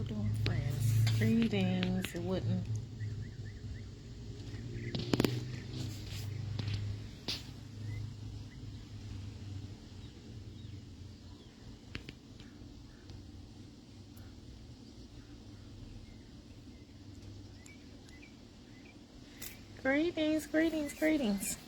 doing, friends? Greetings. It wouldn't. Greetings, greetings, greetings.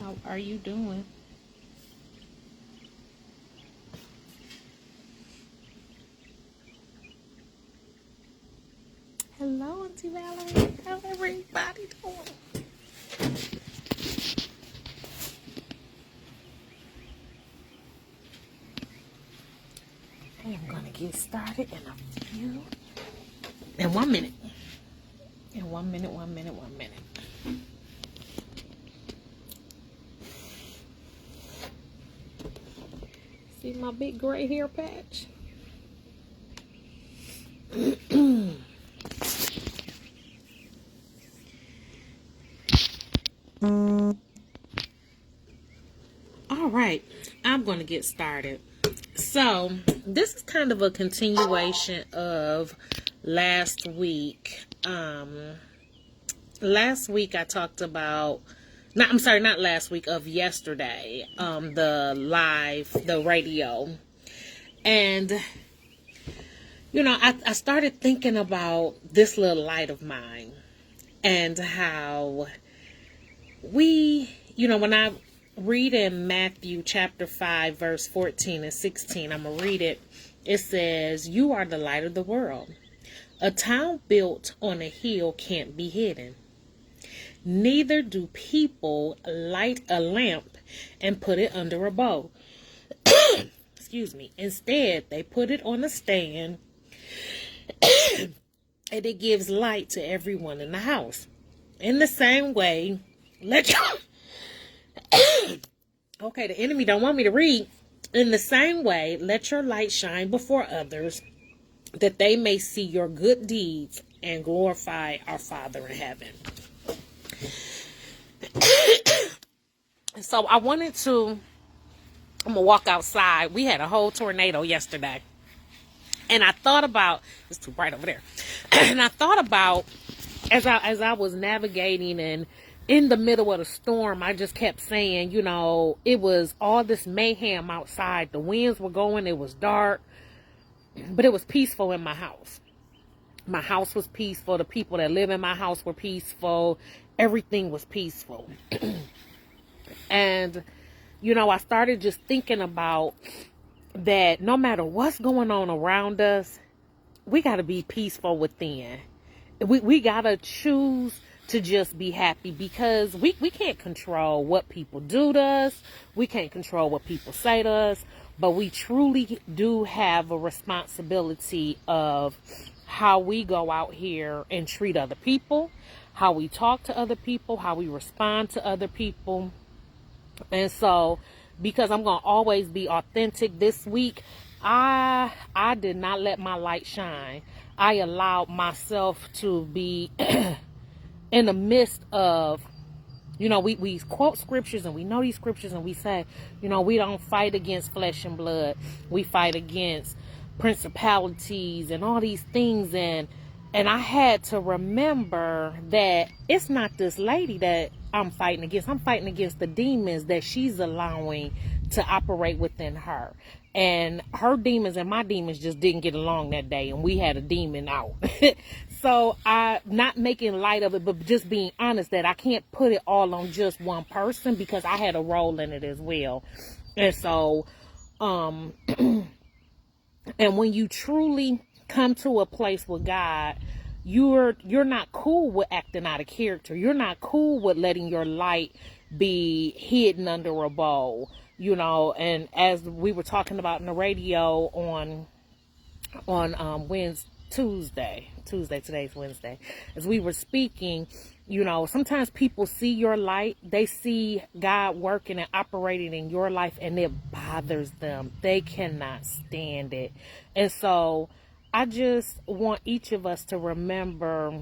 How are you doing? Hello, Auntie Valerie. How's everybody doing? I am gonna get started in a few. In 1 minute. In 1 minute, 1 minute, 1 minute. See my big gray hair patch? All right, I'm going to get started. So, this is kind of a continuation of last week. Last week I talked about, not last week, of yesterday, the radio. And, I started thinking about this little light of mine and how when I read in Matthew chapter 5, verse 14 and 16, I'm going to read it. It says, "You are the light of the world. A town built on a hill can't be hidden. Neither do people light a lamp and put it under a bowl." Excuse me. Instead, they put it on a stand and it gives light to everyone in the house. In the same way, okay, the enemy don't want me to read. In the same way, let your light shine before others, that they may see your good deeds and glorify our Father in heaven. So I'm going to walk outside. We had a whole tornado yesterday. And I thought about, it's too bright over there. And I thought about, as I was navigating and in the middle of the storm, I just kept saying, it was all this mayhem outside. The winds were going, it was dark, but it was peaceful in my house. My house was peaceful. The people that live in my house were peaceful. Everything was peaceful. And, I started just thinking about that no matter what's going on around us, we got to be peaceful within. We got to choose to just be happy, because we can't control what people do to us. We can't control what people say to us, but we truly do have a responsibility of how we go out here and treat other people, how we talk to other people, how we respond to other people. And so, because I'm going to always be authentic, this week, I did not let my light shine. I allowed myself to be in the midst of, we quote scriptures and we know these scriptures and we say, we don't fight against flesh and blood. We fight against principalities and all these things. And I had to remember that it's not this lady that I'm fighting against. I'm fighting against the demons that she's allowing to operate within her. And her demons and my demons just didn't get along that day, and we had a demon out. So I not making light of it, but just being honest that I can't put it all on just one person, because I had a role in it as well. And so, and when you truly come to a place with God, you're not cool with acting out of character. You're not cool with letting your light be hidden under a bowl. And as we were talking about in the radio on Tuesday, today's Wednesday, as we were speaking, You know, sometimes people see your light, they see God working and operating in your life, and it bothers them. They cannot stand it. And so I just want each of us to remember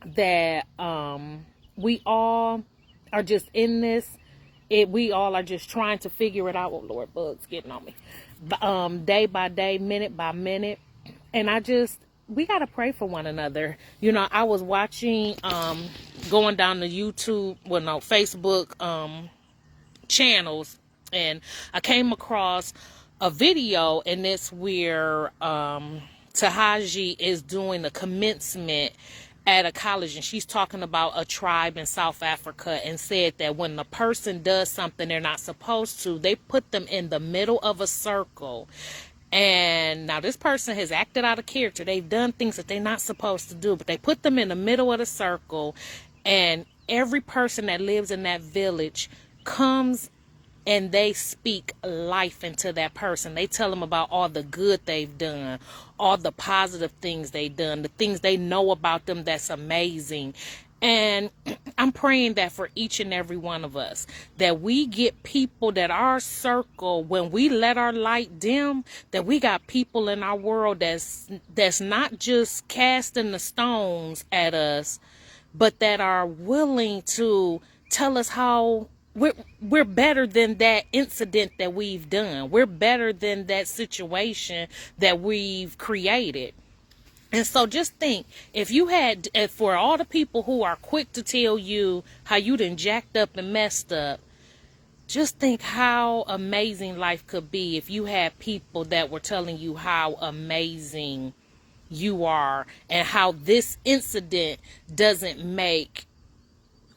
that we all are just in this. We all are just trying to figure it out. Oh, Lord, bugs getting on me. Day by day, minute by minute. And we got to pray for one another. You know, I was watching, going down the YouTube, Facebook channels, and I came across a video, and it's where Tahaji is doing a commencement at a college, and she's talking about a tribe in South Africa, and said that when the person does something they're not supposed to, they put them in the middle of a circle. And now this person has acted out of character. They've done things that they're not supposed to do, but they put them in the middle of the circle, and every person that lives in that village comes and they speak life into that person. They tell them about all the good they've done, all the positive things they've done, the things they know about them that's amazing. And I'm praying that for each and every one of us, that we get people that our circle, when we let our light dim, that we got people in our world that's not just casting the stones at us, but that are willing to tell us how we're better than that incident that we've done. We're better than that situation that we've created. And so just think, if for all the people who are quick to tell you how you done jacked up and messed up, just think how amazing life could be if you had people that were telling you how amazing you are, and how this incident doesn't make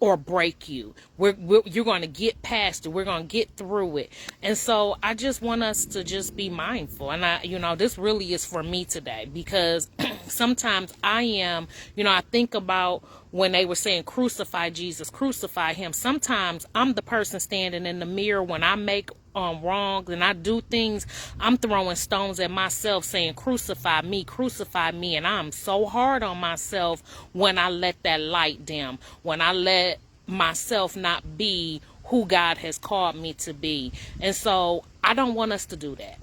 or break you. You're going to get past it. We're going to get through it. And so I just want us to just be mindful. And this really is for me today, because sometimes I think about when they were saying, crucify Jesus, crucify him. Sometimes I'm the person standing in the mirror when I make wrong and I do things. I'm throwing stones at myself saying, crucify me, and I'm so hard on myself when I let that light dim, when I let myself not be who God has called me to be. And so I don't want us to do that.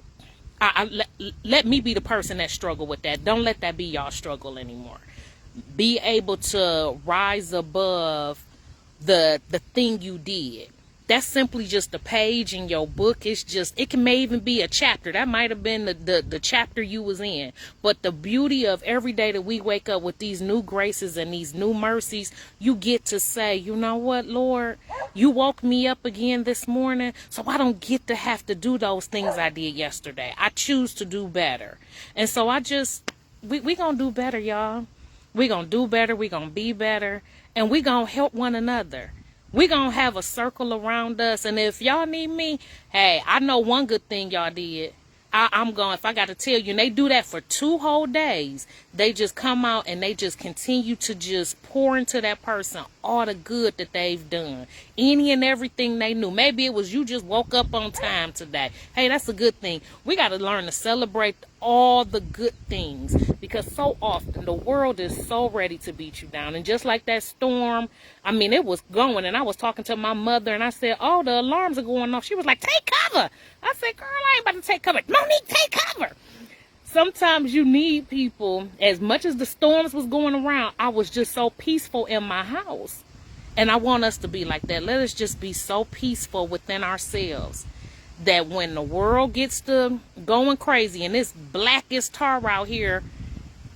Let me be the person that struggle with that. Don't let that be y'all struggle anymore. Be able to rise above the thing you did. That's simply just a page in your book. It may even be a chapter. That might have been the chapter you was in. But the beauty of every day that we wake up with these new graces and these new mercies, you get to say, you know what, Lord, you woke me up again this morning, so I don't get to have to do those things I did yesterday. I choose to do better. And so we gonna do better, y'all. We gonna do better. We gonna be better. And we gonna help one another. We're going to have a circle around us. And if y'all need me, hey, I know one good thing y'all did. If I got to tell you, and they do that for 2 whole days, they just come out and they just continue to just pour into that person all the good that they've done. Any and everything they knew. Maybe it was you just woke up on time today. Hey, that's a good thing. We got to learn to celebrate all the good things, because so often the world is so ready to beat you down. And just like that storm, it was going, and I was talking to my mother and I said, oh, the alarms are going off. She was like, take cover. I said, girl, I ain't about to take cover. Monique, take cover. Sometimes you need people. As much as the storms was going around, I was just so peaceful in my house. And I want us to be like that. Let us just be so peaceful within ourselves that when the world gets to going crazy and it's black as tar out here,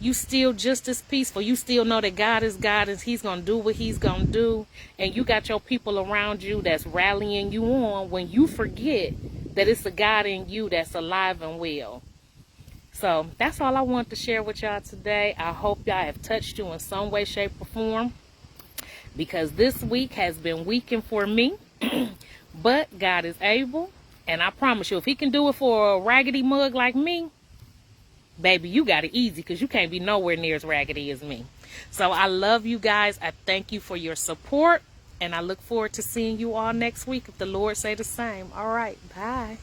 you still just as peaceful. You still know that God is God and he's going to do what he's going to do. And you got your people around you that's rallying you on when you forget that it's a God in you that's alive and well. So that's all I want to share with y'all today. I hope y'all have touched you in some way, shape, or form, because this week has been weakened for me. But God is able. And I promise you, if he can do it for a raggedy mug like me, baby, you got it easy, because you can't be nowhere near as raggedy as me. So I love you guys. I thank you for your support. And I look forward to seeing you all next week if the Lord say the same. All right. Bye.